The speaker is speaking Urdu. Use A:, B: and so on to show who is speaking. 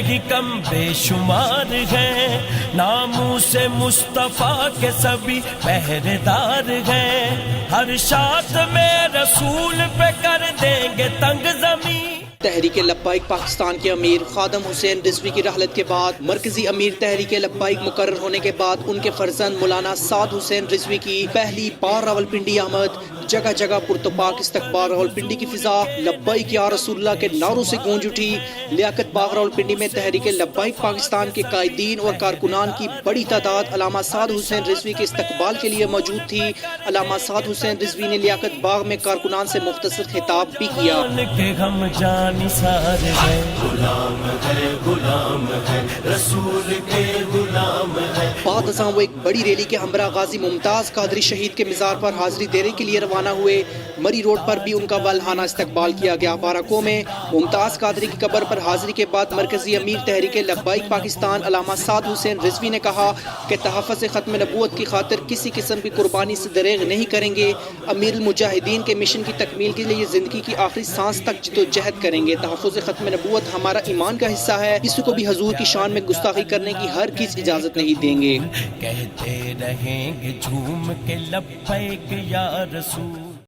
A: ہی کم بے شمار ہیں، ناموں سے مصطفیٰ کے سبھی پہرے دار ہیں، ہر شاخ میں رسول پہ کر دیں گے تنگ زمین۔
B: تحریک لبیک پاکستان کے امیر خادم حسین رضوی کی رحلت کے بعد مرکزی امیر تحریک لبیک مقرر ہونے کے بعد ان کے فرزند مولانا سعد حسین رضوی کی پہلی بار راولپنڈی آمد، جگہ جگہ پرتپاک استقبال، راولپنڈی کی فضا لبیک یا رسول اللہ کے نعروں سے گونج اٹھی۔ لیاقت باغ راولپنڈی میں تحریک لبیک پاکستان کے قائدین اور کارکنان کی بڑی تعداد علامہ سعد حسین رضوی کے استقبال کے لیے موجود تھی۔ علامہ سعد حسین رضوی نے لیاقت باغ میں کارکنان سے مختصر خطاب بھی کیا۔ بعد ازاں وہ ایک بڑی ریلی کے ہمراہ غازی ممتاز قادری شہید کے مزار پر حاضری دینے کے لیے روانہ ہوئے۔ مری روڈ پر بھی ان کا والہانہ استقبال کیا گیا۔ بارکو میں ممتاز قادری کی قبر پر حاضری کے بعد مرکزی امیر تحریک لبیک پاکستان علامہ سعد حسین رضوی نے کہا کہ تحفظ ختم نبوت کی خاطر کسی قسم کی قربانی سے دریغ نہیں کریں گے۔ امیر المجاہدین کے مشن کی تکمیل کے لیے زندگی کی آخری سانس تک جدوجہد کریں گے۔ تحفظ ختم نبوت ہمارا ایمان کا حصہ ہے، کسی کو بھی حضور کی شان میں گستاخی کرنے کی ہرگز اجازت نہیں دیں گے۔
A: کہتے رہیں گے جھوم کے لبیک یا رسول